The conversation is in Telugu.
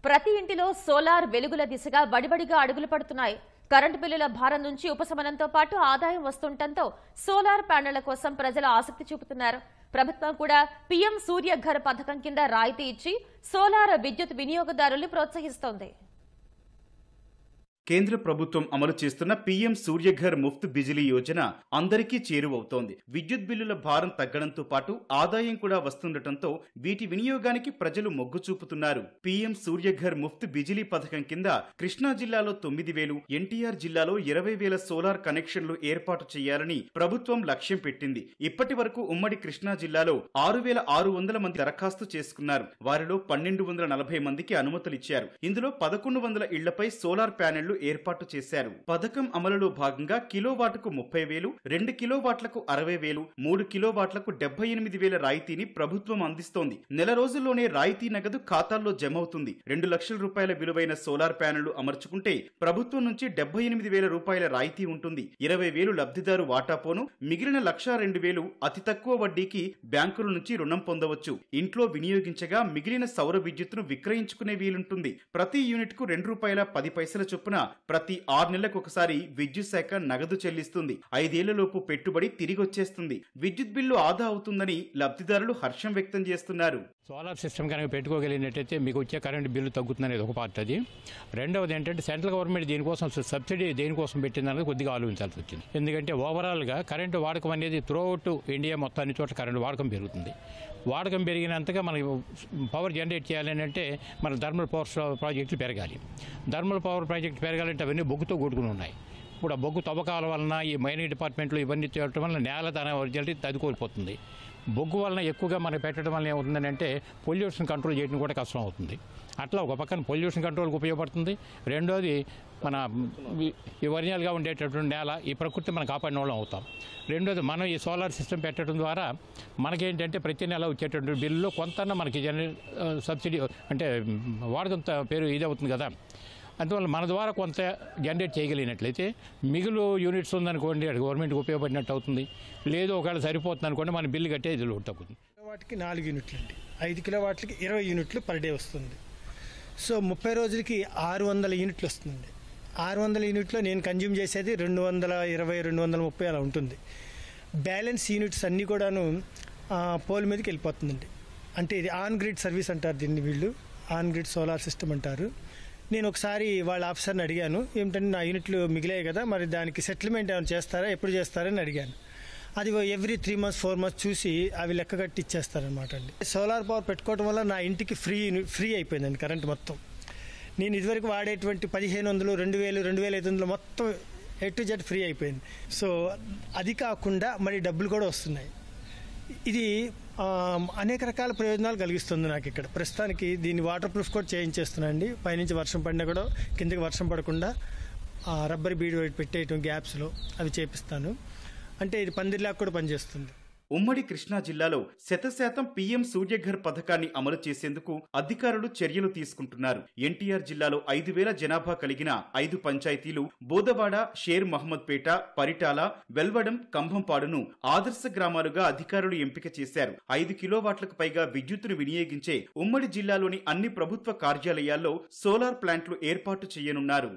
ప్రతి ఇంటిలో సోలార్ వెలుగుల దిశగా వడివడిగా అడుగులు పడుతున్నాయి. కరెంటు బిల్లుల భారం నుంచి ఉపశమనంతో పాటు ఆదాయం వస్తుండటంతో సోలార్ ప్యానెళ్ల కోసం ప్రజలు ఆసక్తి చూపుతున్నారు. ప్రభుత్వం కూడా పీఎం సూర్యఘర్ పథకం కింద రాయితీ ఇచ్చి సోలార్ విద్యుత్ వినియోగదారుల్ని ప్రోత్సహిస్తోంది. కేంద్ర ప్రభుత్వం అమలు చేస్తున్న పీఎం సూర్యఘర్ ముఫ్త్ బిజిలీ యోజన అందరికీ చేరువవుతోంది. విద్యుత్ బిల్లుల భారం తగ్గడంతో పాటు ఆదాయం కూడా వస్తుండటంతో వీటి వినియోగానికి ప్రజలు మొగ్గు చూపుతున్నారు. పీఎం సూర్యఘర్ ముఫ్త్ బిజిలీ పథకం కింద కృష్ణా జిల్లాలో 9,000, ఎన్టీఆర్ జిల్లాలో 20,000 సోలార్ కనెక్షన్లు ఏర్పాటు చేయాలని ప్రభుత్వం లక్ష్యం పెట్టింది. ఇప్పటి వరకు ఉమ్మడి కృష్ణా జిల్లాలో 6,600 మంది దరఖాస్తు చేసుకున్నారు. వారిలో 1,240 మందికి అనుమతులిచ్చారు. ఇందులో 1,100 ఇళ్లపై సోలార్ ప్యానెళ్లు ఏర్పాటు చేశారు. పథకం అమలులో భాగంగా కిలోవాట్కు 30,000, 2 కిలోవాట్లకు 60,000, 3 కిలోవాట్లకు 78,000 రాయితీని ప్రభుత్వం అందిస్తోంది. నెల రోజుల్లోనే రాయితీ నగదు ఖాతాల్లో జమవుతుంది. 2 లక్షల రూపాయల విలువైన సోలార్ ప్యానెళ్లు అమర్చుకుంటే ప్రభుత్వం నుంచి 78,000 రూపాయల రాయితీ ఉంటుంది. 20,000 లబ్ధిదారు వాటాపోను, మిగిలిన 1,02,000 అతి తక్కువ వడ్డీకి బ్యాంకుల నుంచి రుణం పొందవచ్చు. ఇంట్లో వినియోగించగా మిగిలిన సౌర విద్యుత్తును విక్రయించుకునే వీలుంటుంది. ప్రతి యూనిట్ కు ₹2.10 చొప్పున ప్రతి 6 నెలలకు ఒకసారి విద్యుత్ శాఖ నగదు చెల్లిస్తుంది. 5 ఏళ్లలోపు పెట్టుబడి తిరిగొచ్చేస్తుంది. విద్యుత్ బిల్లు ఆదా అవుతుందని లబ్ధిదారులు హర్షం వ్యక్తం చేస్తున్నారు. సోలార్ సిస్టమ్ కనుక పెట్టుకోగలిగినట్టయితే మీకు వచ్చే కరెంట్ బిల్లు తగ్గుతుందనేది ఒక పార్ట్. అది రెండవది ఏంటంటే సెంట్రల్ గవర్నమెంట్ దీనికోసం సబ్సిడీ దేనికోసం పెట్టిందనేది కొద్దిగా ఆలోచించాల్సి వచ్చింది. ఎందుకంటే ఓవరాల్గా కరెంటు వాడకం అనేది త్రూఅవుట్ ఇండియా మొత్తం అన్ని చోట్ల కరెంటు వాడకం పెరుగుతుంది. వాడకం పెరిగినంతగా మనకి పవర్ జనరేట్ చేయాలని అంటే మన థర్మల్ పవర్ ప్రాజెక్టులు పెరగాలి. థర్మల్ పవర్ ప్రాజెక్టు పెరగాలంటే అవన్నీ బొగ్గుతో కూడుకుని ఉన్నాయి. ఇప్పుడు ఆ బొగ్గు తవ్వకాల వలన ఈ మైనింగ్ డిపార్ట్మెంట్లో ఇవన్నీ చేయడం వల్ల నేల తన ఒరిజినాలిటీ తగ్గిపోతుంది. బొగ్గు వలన ఎక్కువగా మనకు పెట్టడం వల్ల ఏమవుతుందని అంటే పొల్యూషన్ కంట్రోల్ చేయడం కూడా కష్టం అవుతుంది. అట్లా ఒక పక్కన పొల్యూషన్ కంట్రోల్కి ఉపయోగపడుతుంది. రెండోది మన ఈ ఒరిజినల్గా ఉండేటటువంటి నేల ఈ ప్రకృతి మనం కాపాడిన వాళ్ళం అవుతాం. రెండోది మనం ఈ సోలార్ సిస్టమ్ పెట్టడం ద్వారా మనకేంటంటే ప్రతి నెల వచ్చేటటువంటి బిల్లులో కొంత మనకి సబ్సిడీ అంటే వాడకం పేరు ఇది అవుతుంది కదా. అందువల్ల మన ద్వారా కొంత జనరేట్ చేయగలిగినట్లయితే మిగులు యూనిట్స్ ఉందనుకోండి అది గవర్నమెంట్కి ఉపయోగపడినట్టు అవుతుంది. లేదు ఒకవేళ సరిపోతుంది అనుకోండి మన బిల్లు కట్టే ఇది తగ్గుతుంది. కిలోవాట్కి 4 యూనిట్లు అండి, 5 కిలోవాట్లకి 20 యూనిట్లు పర్ డే వస్తుంది. సో 30 రోజులకి 600 యూనిట్లు వస్తుంది. 600 యూనిట్లో నేను కన్జ్యూమ్ చేసేది 220, 230 అలా ఉంటుంది. బ్యాలెన్స్ యూనిట్స్ అన్నీ కూడాను పోల్ మీదకి వెళ్ళిపోతుందండి. అంటే ఇది ఆన్ గ్రిడ్ సర్వీస్ అంటారు దీన్ని, వీళ్ళు ఆన్ గ్రిడ్ సోలార్ సిస్టమ్ అంటారు. నేను ఒకసారి వాళ్ళ ఆఫీసర్ని అడిగాను, ఏమిటంటే నా యూనిట్లు మిగిలాయి కదా, మరి దానికి సెటిల్మెంట్ ఏమైనా చేస్తారా, ఎప్పుడు చేస్తారని అడిగాను. అది ఎవ్రీ 3 months 4 months చూసి అవి లెక్క కట్టి ఇచ్చేస్తారనమాట అండి. సోలార్ పవర్ పెట్టుకోవడం వల్ల నా ఇంటికి ఫ్రీ అయిపోయిందండి కరెంట్ మొత్తం. నేను ఇదివరకు వాడేటువంటి 1,500, 2,000, 2,500 మొత్తం A to Z ఫ్రీ అయిపోయింది. సో అది కాకుండా మరి డబ్బులు కూడా వస్తున్నాయి. ఇది అనేక రకాల ప్రయోజనాలు కలిగిస్తుంది నాకు. ఇక్కడ ప్రస్తుతానికి దీన్ని వాటర్ ప్రూఫ్ కూడా చేయించేస్తున్నానండి. పైనుంచి వర్షం పడినా కూడా కిందకి వర్షం పడకుండా రబ్బర్ బీడ్ పెట్టేయటం గ్యాప్స్లో అవి చేపిస్తాను. అంటే ఇది పందిర్లాగా కూడా పనిచేస్తుంది. ఉమ్మడి కృష్ణా జిల్లాలో 100% పీఎం సూర్యఘర్ పథకాన్ని అమలు చేసేందుకు అధికారులు చర్యలు తీసుకుంటున్నారు. ఎన్టీఆర్ జిల్లాలో 5,000 జనాభా కలిగిన 5 పంచాయతీలు బోదవాడ, షేర్ మహమ్మద్ పేట, పరిటాల, వెల్వడం, కంభంపాడును ఆదర్శ గ్రామాలుగా అధికారులు ఎంపిక చేశారు. 5 కిలోవాట్లకు పైగా విద్యుత్తును వినియోగించే ఉమ్మడి జిల్లాలోని అన్ని ప్రభుత్వ కార్యాలయాల్లో సోలార్ ప్లాంట్లు ఏర్పాటు చేయనున్నారు.